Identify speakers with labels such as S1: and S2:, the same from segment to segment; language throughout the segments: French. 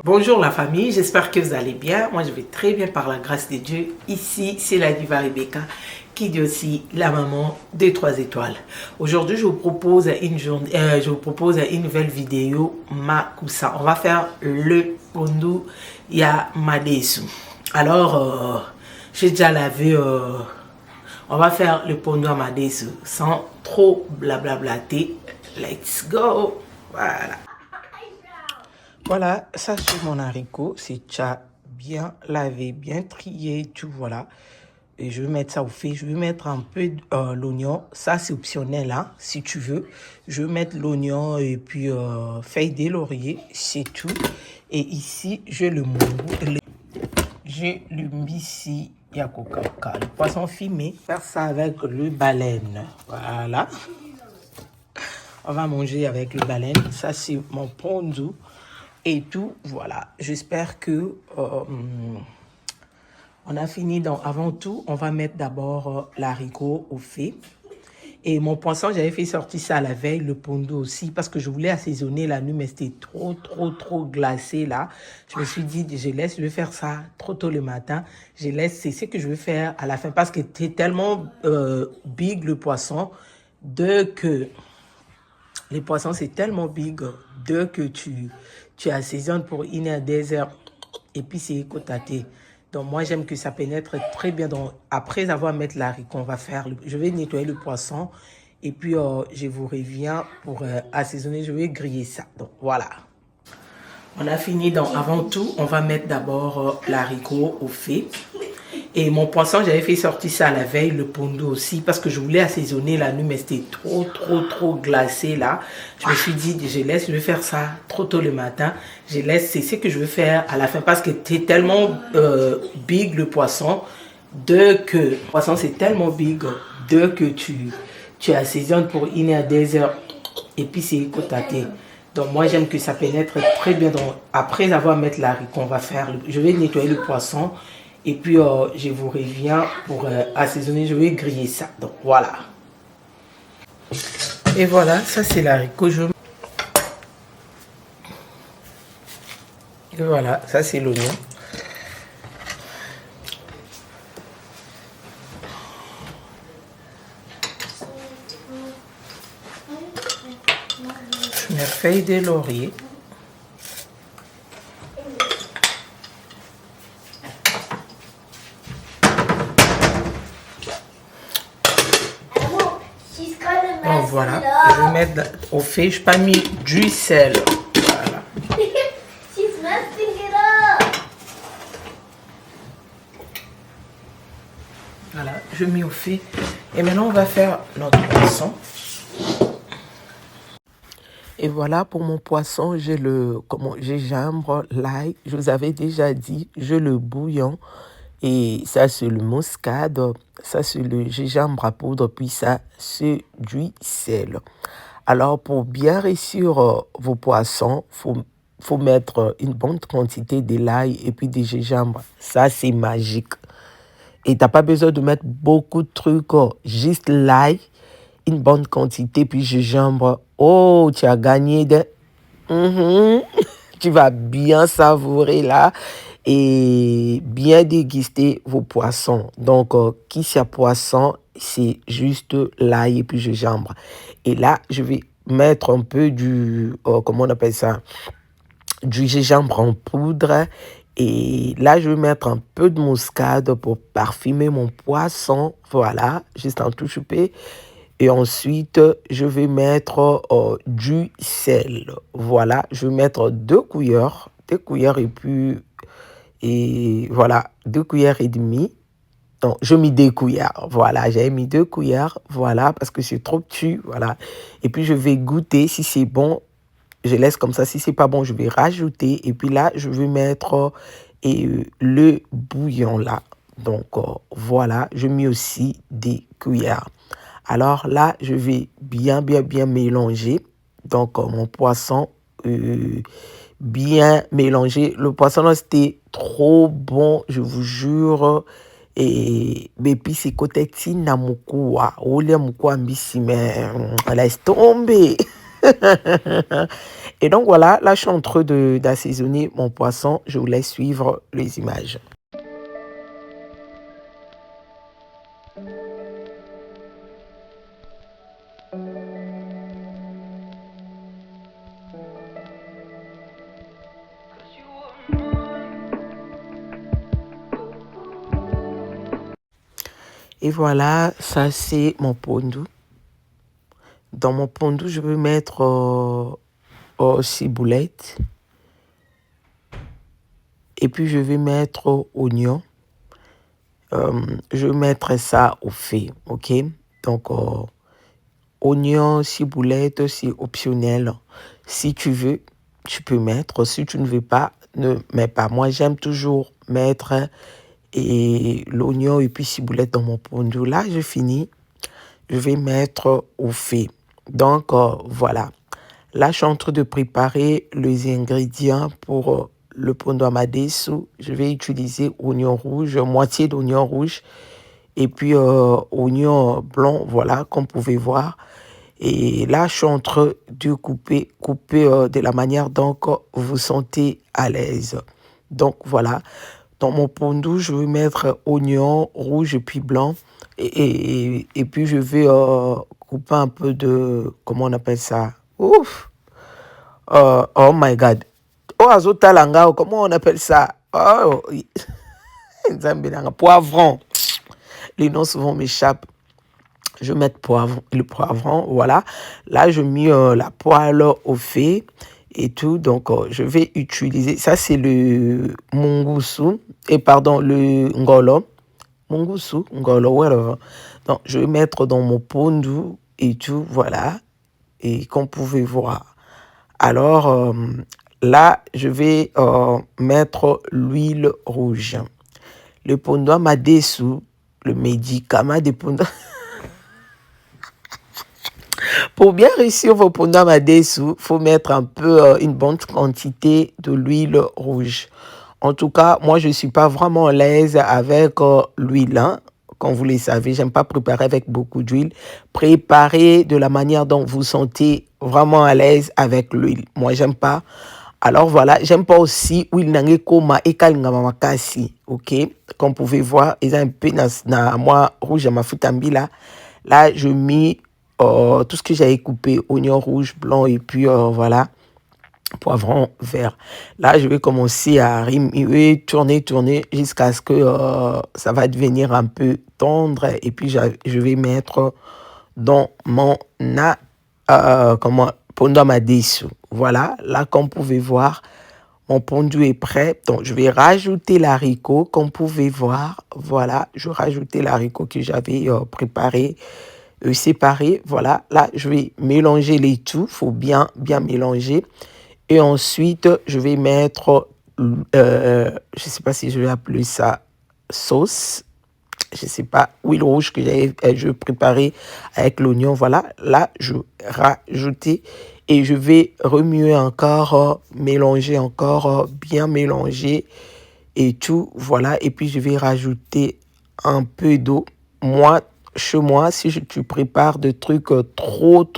S1: Bonjour la famille, j'espère que vous allez bien. Moi je vais très bien par la grâce de Dieu. Ici c'est la diva Rebecca qui dit aussi la maman des 3 étoiles. Aujourd'hui je vous propose une nouvelle vidéo Makusa. On va faire le pondu ya madesu. Alors j'ai déjà lavé. On va faire le pondu à madesu sans trop blablablater. Let's go. Voilà. Voilà, ça c'est mon haricot, c'est déjà bien lavé, bien trié, tout voilà. Et je vais mettre ça au fait, je vais mettre un peu l'oignon, ça c'est optionnel hein, si tu veux. Je vais mettre l'oignon et puis feuille de laurier, c'est tout. Et ici, j'ai le moumou, j'ai le missi yakokaka, le poisson fumé. Faire ça avec le baleine, voilà. On va manger avec le baleine, ça c'est mon pondu. Et tout, voilà. J'espère que on a fini. Donc, avant tout, on va mettre d'abord l'haricot au fait. Et mon poisson, j'avais fait sortir ça la veille, le pondu aussi, parce que je voulais assaisonner la nuit, mais c'était trop glacé là. Je me suis dit, je vais faire ça trop tôt le matin. C'est ce que je vais faire à la fin, parce que c'est tellement big le poisson, les poissons, c'est tellement big que tu assaisonnes pour 1 heure, 2 heures et puis c'est écotaté. Donc, moi, j'aime que ça pénètre très bien. Donc, après avoir mis l'haricot, je vais nettoyer le poisson et puis je vous reviens pour assaisonner. Je vais griller ça. Donc, voilà. On a fini. Donc, avant tout, on va mettre d'abord l'haricot au fait. Et mon poisson, j'avais fait sortir ça la veille, le pondu aussi, parce que je voulais assaisonner la nuit, mais c'était trop glacé là. Je me suis dit, je vais faire ça trop tôt le matin. C'est ce que je vais faire à la fin, parce que c'est tellement big le poisson, c'est tellement big, que tu assaisonnes pour 1 heure, 2 heures, et puis c'est écotaté. Donc moi j'aime que ça pénètre très bien. Donc après avoir mis l'haricot, je vais nettoyer le poisson. Et puis, je vous reviens pour assaisonner. Je vais griller ça. Donc, voilà. Et voilà, ça c'est l'haricot. Et voilà, ça c'est l'oignon. Je mets feuille de laurier. Donc voilà, je vais mettre au fait, je n'ai pas mis du sel. Voilà. Voilà, je mets au fait. Et maintenant, on va faire notre poisson. Et voilà, pour mon poisson, j'ai le gingembre, l'ail. Je vous avais déjà dit, j'ai le bouillon. Et ça, c'est le muscade. Ça, c'est le gingembre à poudre. Puis ça, c'est du sel. Alors, pour bien réussir vos poissons, faut mettre une bonne quantité de l'ail et puis du gingembre. Ça, c'est magique. Et tu n'as pas besoin de mettre beaucoup de trucs. Juste l'ail, une bonne quantité, puis gingembre. Oh, tu as gagné Tu vas bien savourer là et bien déguster vos poissons. Donc, qui c'est poisson, c'est juste l'ail et puis gingembre. Et là, je vais mettre un peu comment on appelle ça, du gingembre en poudre. Et là, je vais mettre un peu de muscade pour parfumer mon poisson. Voilà, juste un tout choupe. Et ensuite, je vais mettre du sel. Voilà, je vais mettre 2 cuillères. 2 cuillères et voilà, 2 cuillères et demie. Non, je mets 2 cuillères. Voilà, j'avais mis 2 cuillères. Voilà, parce que c'est trop petit. Voilà. Et puis, je vais goûter. Si c'est bon, je laisse comme ça. Si c'est pas bon, je vais rajouter. Et puis là, je vais mettre le bouillon là. Donc, voilà, je mets aussi des cuillères. Alors là, je vais bien mélanger. Donc, mon poisson bien mélangé. Le poisson là, c'était trop bon, je vous jure. Et puis c'est côté tina mukua, ole mukua mbisi, mais laisse tomber. Et donc voilà, là je suis en train d'assaisonner mon poisson. Je vous laisse suivre les images. Et voilà, ça c'est mon pondu. Dans mon pondu, je vais mettre ciboulette. Et puis je vais mettre oignon. Je vais mettre ça au fait, ok? Donc, oignon, ciboulette, c'est optionnel. Si tu veux, tu peux mettre. Si tu ne veux pas, ne mets pas. Moi, j'aime toujours mettre l'oignon et puis ciboulette dans mon pondu. Là, je finis. Je vais mettre au fait. Donc, voilà. Là, je suis en train de préparer les ingrédients pour le pondu amadesu. Je vais utiliser oignon rouge, moitié d'oignon rouge et puis oignon blanc, voilà, comme vous pouvez voir. Et là, je suis en train de couper de la manière dont vous sentez à l'aise. Donc, voilà. Dans mon pondu, je vais mettre oignon rouge et puis blanc. Et puis, je vais couper un peu de... Comment on appelle ça? Ouf! Oh my God. Oh, azotalanga, comment on appelle ça? Oh, poivron. Les noms souvent m'échappent. Je vais mettre le poivron, voilà. Là, je mets la poêle au fait et tout. Donc, je vais utiliser... Ça, c'est le mungusu. Et pardon, le ngolo. Mungusu, ngolo, whatever. Donc, je vais mettre dans mon pondu et tout, voilà. Et comme vous pouvez voir. Alors, là, je vais mettre l'huile rouge. Le pondu amadesu, le médicament des pondu... Pour bien réussir vos pondu amadesu, il faut mettre un peu, une bonne quantité de l'huile rouge. En tout cas, moi, je ne suis pas vraiment à l'aise avec l'huile. Hein. Comme vous le savez, j'aime pas préparer avec beaucoup d'huile. Préparez de la manière dont vous sentez vraiment à l'aise avec l'huile. Moi, j'aime pas. Alors voilà, j'aime pas aussi huile nange koma et kalingama makasi. Ok, comme vous pouvez voir, ils ont un peu na moi rouge à ma futambi là. Là, je mets tout ce que j'avais coupé, oignon rouge, blanc et puis voilà, poivron vert. Là, je vais commencer à remuer, tourner jusqu'à ce que ça va devenir un peu tendre. Et puis, je vais mettre dans mon pondu amadesu. Voilà, là, comme vous pouvez voir, mon pondu est prêt. Donc, je vais rajouter l'haricot. Comme vous pouvez voir, voilà, je rajoutais l'haricot que j'avais préparé, séparé. Voilà, là, je vais mélanger les tout. Il faut bien mélanger. Et ensuite, je vais mettre, je ne sais pas si je vais appeler ça sauce. Je ne sais pas, huile rouge que je préparais avec l'oignon. Voilà, là, je rajoutais et je vais remuer encore, mélanger encore, bien mélanger et tout. Voilà, et puis je vais rajouter un peu d'eau. Moi, chez moi, si tu prépares des trucs trop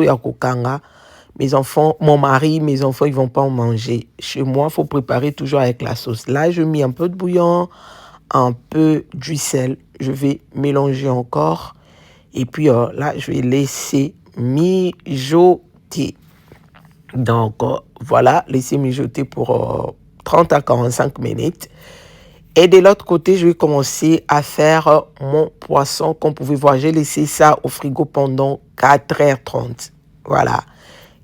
S1: yakokanga, mes enfants, mon mari, mes enfants, ils ne vont pas en manger. Chez moi, il faut préparer toujours avec la sauce. Là, je mets un peu de bouillon, un peu du sel. Je vais mélanger encore. Et puis là, je vais laisser mijoter. Donc, voilà, laisser mijoter pour 30 à 45 minutes. Et de l'autre côté, je vais commencer à faire mon poisson. Comme vous pouvez voir, j'ai laissé ça au frigo pendant 4h30. Voilà.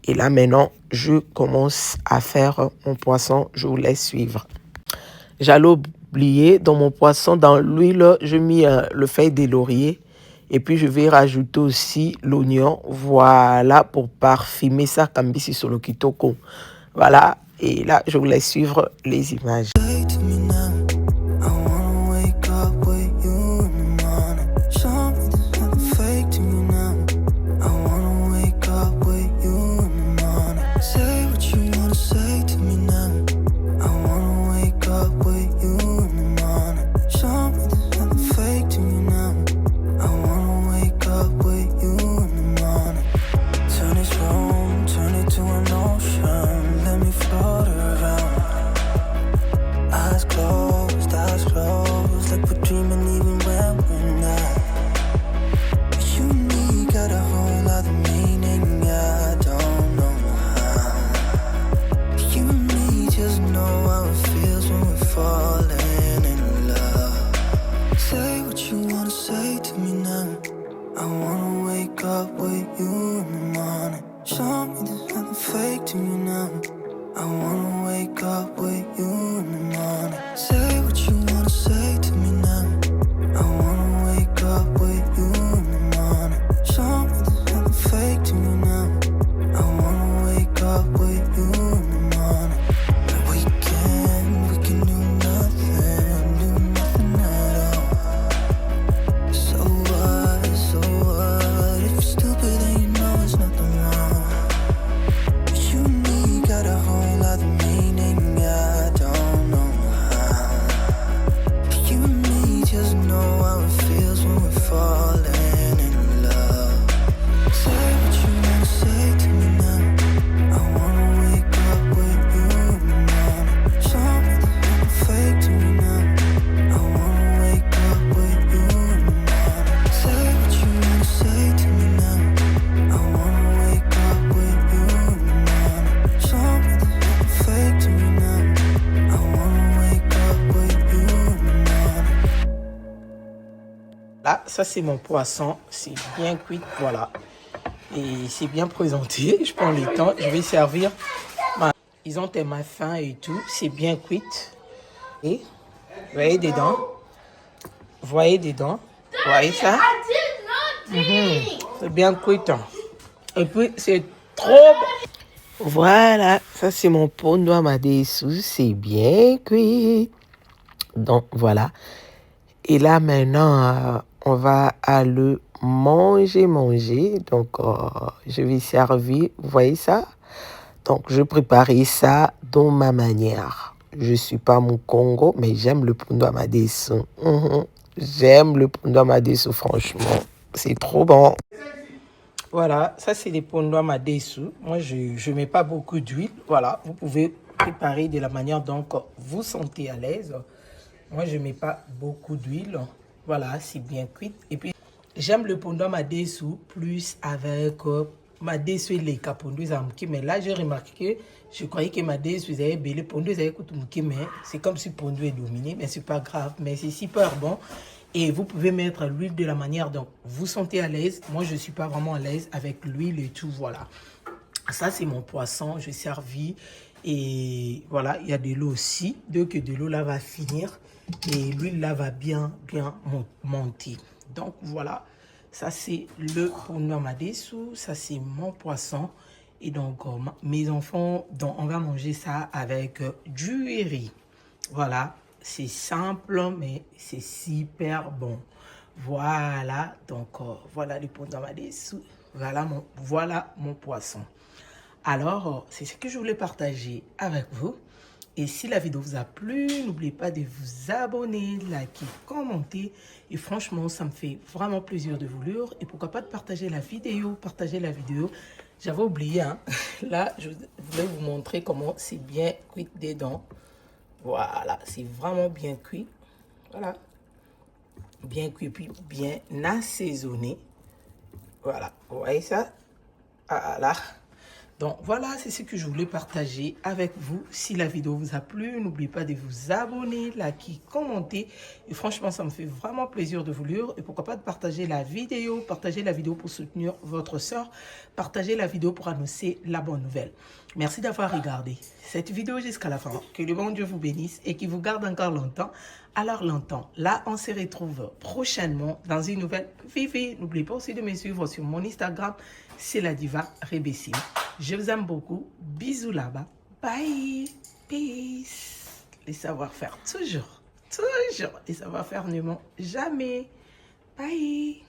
S1: Et là, maintenant, je commence à faire mon poisson. Je vous laisse suivre. J'allais oublier, dans mon poisson, dans l'huile, je mets le feuille de laurier. Et puis, je vais rajouter aussi l'oignon. Voilà, pour parfumer ça, kambisi solo kitoko. Voilà. Et là, je vous laisse suivre les images. Voilà, ça c'est mon poisson. C'est bien cuit, voilà. Et c'est bien présenté. Je prends le temps, je vais servir. Ils ont tes mains fins et tout. C'est bien cuit. Et voyez dedans. Voyez dedans. Voyez ça? C'est bien cuit. Et puis c'est trop bon. Voilà, ça c'est mon pondo amadesu. C'est bien cuit. Donc voilà. Et là maintenant, on va aller manger. Donc je vais servir. Vous voyez ça? Donc je préparais ça dans ma manière. Je suis pas mon Congo, mais j'aime le pondo amadesu. J'aime le pondo amadesu, franchement. C'est trop bon. Voilà, ça c'est les pondo amadesu. Moi, je mets pas beaucoup d'huile. Voilà, vous pouvez préparer de la manière dont vous sentez à l'aise. Moi, je mets pas beaucoup d'huile. Voilà, c'est bien cuit. Et puis, j'aime le pondo amadesu plus avec madesu et les capondos amki. Mais là, j'ai remarqué que je croyais que madesu, vous avez belé pondo, vous avez écouté, mais c'est comme si pondo est dominé. Mais c'est pas grave. Mais c'est super bon. Et vous pouvez mettre l'huile de la manière dont vous sentez à l'aise. Moi, je ne suis pas vraiment à l'aise avec l'huile et tout. Voilà. Ça, c'est mon poisson. Je servis. Et voilà, il y a de l'eau aussi. Donc, de l'eau là va finir. Et l'huile là va bien monter. Donc, voilà. Ça, c'est le pondo amadesu. Ça, c'est mon poisson. Et donc, mes enfants, donc, on va manger ça avec du riz. Voilà, c'est simple, mais c'est super bon. Voilà, donc voilà le pondo amadesu. Voilà mon poisson. Alors, c'est ce que je voulais partager avec vous. Et si la vidéo vous a plu, n'oubliez pas de vous abonner, liker, commenter. Et franchement, ça me fait vraiment plaisir de vous lire. Et pourquoi pas de partager la vidéo. J'avais oublié, hein. Là, je voulais vous montrer comment c'est bien cuit dedans. Voilà, c'est vraiment bien cuit. Voilà. Bien cuit, puis bien assaisonné. Voilà, vous voyez ça? Voilà. Donc voilà, c'est ce que je voulais partager avec vous. Si la vidéo vous a plu, n'oubliez pas de vous abonner, liker, commenter. Et franchement, ça me fait vraiment plaisir de vous lire. Et pourquoi pas de partager la vidéo. Partagez la vidéo pour soutenir votre soeur. Partagez la vidéo pour annoncer la bonne nouvelle. Merci d'avoir regardé cette vidéo jusqu'à la fin. Que le bon Dieu vous bénisse et qu'il vous garde encore longtemps. Alors longtemps. Là, on se retrouve prochainement dans une nouvelle Vivi. N'oubliez pas aussi de me suivre sur mon Instagram. C'est la diva Rebessime. Je vous aime beaucoup. Bisous là-bas. Bye. Peace. Les savoir-faire toujours. Les savoir-faire ne mentent jamais. Bye.